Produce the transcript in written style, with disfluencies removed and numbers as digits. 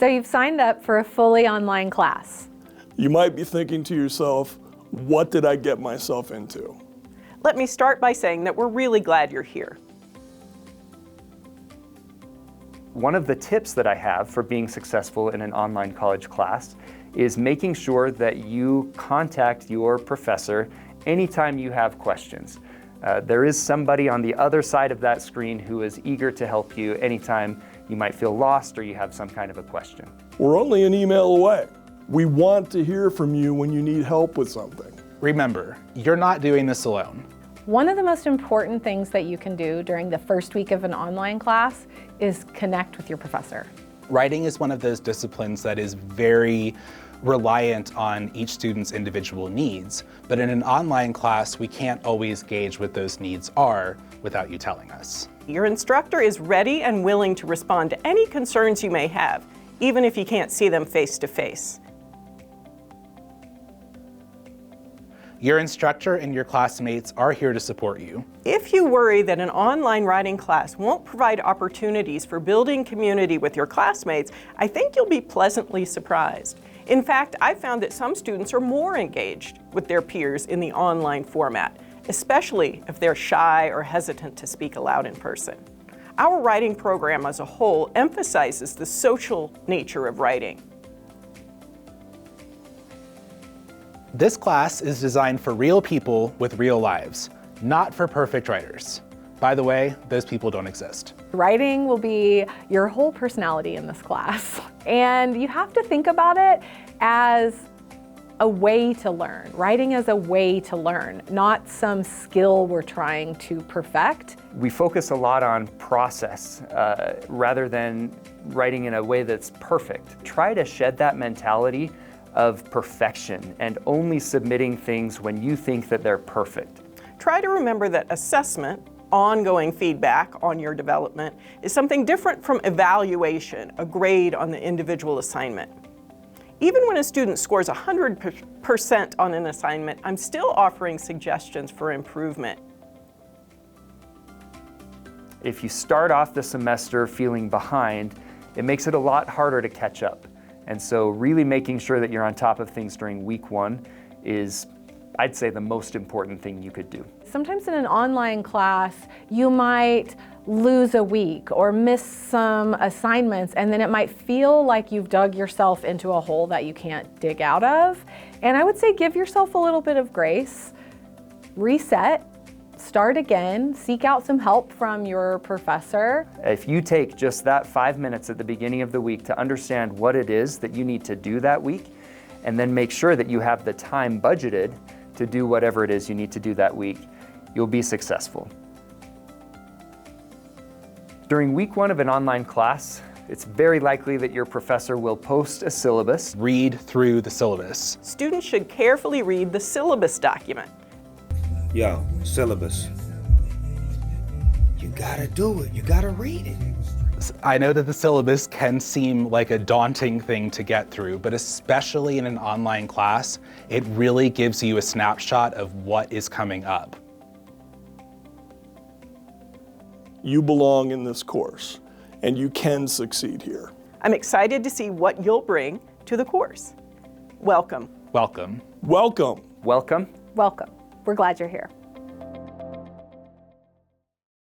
So you've signed up for a fully online class. You might be thinking to yourself, what did I get myself into? Let me start by saying that we're really glad you're here. One of the tips that I have for being successful in an online college class is making sure that you contact your professor anytime you have questions. There is somebody on the other side of that screen who is eager to help you anytime you might feel lost or you have some kind of a question. We're only an email away. We want to hear from you when you need help with something. Remember, you're not doing this alone. One of the most important things that you can do during the first week of an online class is connect with your professor. Writing is one of those disciplines that is very reliant on each student's individual needs, but in an online class, we can't always gauge what those needs are without you telling us. Your instructor is ready and willing to respond to any concerns you may have, even if you can't see them face to face. Your instructor and your classmates are here to support you. If you worry that an online writing class won't provide opportunities for building community with your classmates, I think you'll be pleasantly surprised. In fact, I found that some students are more engaged with their peers in the online format, especially if they're shy or hesitant to speak aloud in person. Our writing program as a whole emphasizes the social nature of writing. This class is designed for real people with real lives, not for perfect writers. By the way, those people don't exist. Writing will be your whole personality in this class. And you have to think about it as a way to learn. Writing as a way to learn, not some skill we're trying to perfect. We focus a lot on process rather than writing in a way that's perfect. Try to shed that mentality of perfection and only submitting things when you think that they're perfect. Try to remember that assessment, ongoing feedback on your development, is something different from evaluation, a grade on the individual assignment. Even when a student scores 100% on an assignment, I'm still offering suggestions for improvement. If you start off the semester feeling behind, it makes it a lot harder to catch up. And so really making sure that you're on top of things during week one is, I'd say, the most important thing you could do. Sometimes in an online class, you might lose a week or miss some assignments, and then it might feel like you've dug yourself into a hole that you can't dig out of. And I would say give yourself a little bit of grace, reset, start again, seek out some help from your professor. If you take just that 5 minutes at the beginning of the week to understand what it is that you need to do that week, and then make sure that you have the time budgeted to do whatever it is you need to do that week, you'll be successful. During week one of an online class, it's very likely that your professor will post a syllabus. Read through the syllabus. Students should carefully read the syllabus document. Yo, syllabus. You gotta do it. You gotta read it. I know that the syllabus can seem like a daunting thing to get through, but especially in an online class, it really gives you a snapshot of what is coming up. You belong in this course, and you can succeed here. I'm excited to see what you'll bring to the course. Welcome. Welcome. Welcome. Welcome. Welcome. We're glad you're here.